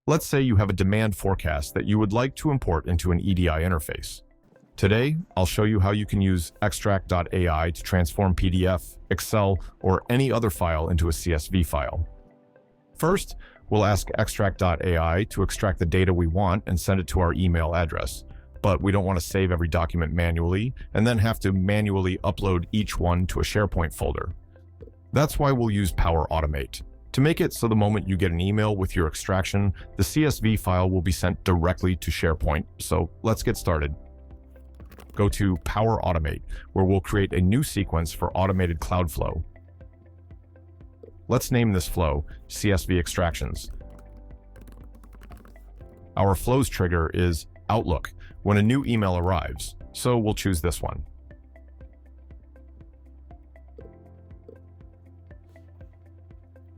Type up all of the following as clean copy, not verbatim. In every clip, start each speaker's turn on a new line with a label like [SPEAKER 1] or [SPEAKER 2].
[SPEAKER 1] Let's say you have a demand forecast that you would like to import into an EDI interface. Today, I'll show you how you can use extract.ai to transform PDF, Excel, or any other file into a CSV file. First, we'll ask extract.ai to extract the data we want and send it to our email address. But we don't want to save every document manually and then have to manually upload each one to a SharePoint folder. That's why we'll use Power Automate. To make it so the moment you get an email with your extraction, the CSV file will be sent directly to SharePoint. So let's get started. Go to Power Automate, where we'll create a new sequence for automated cloud flow. Let's name this flow CSV Extractions. Our flows trigger is Outlook, when a new email arrives, so we'll choose this one.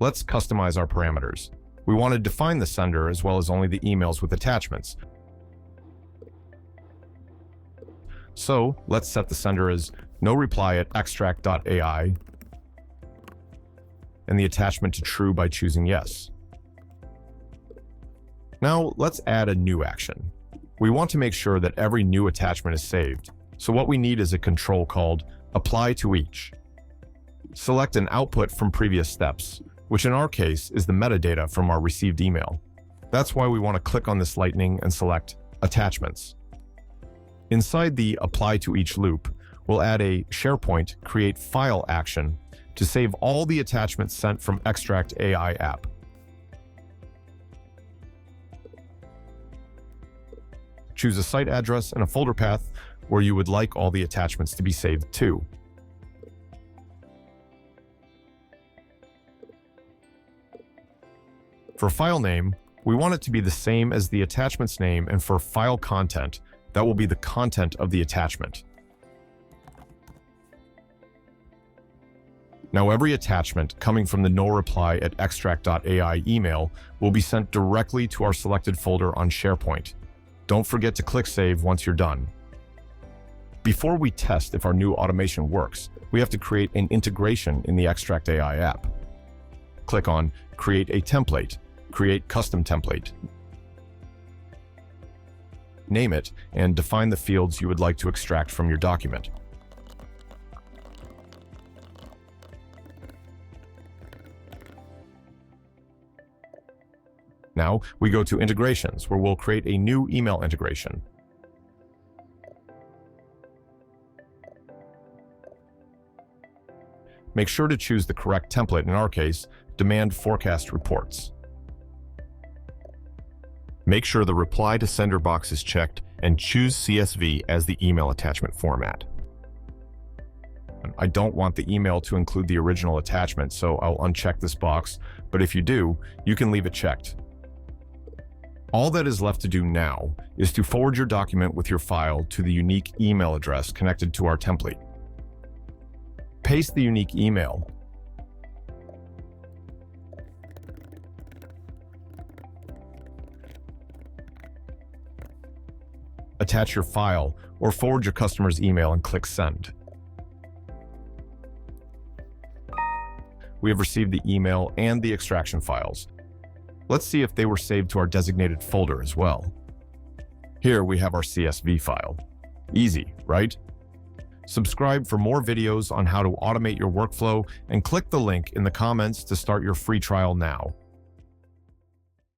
[SPEAKER 1] Let's customize our parameters. We want to define the sender as well as only the emails with attachments. So let's set the sender as no reply at extract.ai and the attachment to true by choosing yes. Now let's add a new action. We want to make sure that every new attachment is saved. So what we need is a control called apply to each. Select an output from previous steps, which in our case is the metadata from our received email. That's why we want to click on this lightning and select attachments. Inside the apply to each loop, we'll add a SharePoint create file action to save all the attachments sent from Extract AI app. Choose a site address and a folder path where you would like all the attachments to be saved to. For file name, we want it to be the same as the attachment's name, and for file content, that will be the content of the attachment. Now every attachment coming from the no reply at extract.ai email will be sent directly to our selected folder on SharePoint. Don't forget to click Save once you're done. Before we test if our new automation works, we have to create an integration in the Extract AI app. Click on Create a Template, Create Custom Template. Name it and define the fields you would like to extract from your document. Now we go to Integrations, where we'll create a new email integration. Make sure to choose the correct template, in our case, Demand Forecast Reports. Make sure the reply to sender box is checked and choose CSV as the email attachment format. I don't want the email to include the original attachment, so I'll uncheck this box, but if you do, you can leave it checked. All that is left to do now is to forward your document with your file to the unique email address connected to our template. Paste the unique email. Attach your file or forward your customer's email and click Send. We have received the email and the extraction files. Let's see if they were saved to our designated folder as well. Here we have our CSV file. Easy, right? Subscribe for more videos on how to automate your workflow and click the link in the comments to start your free trial now.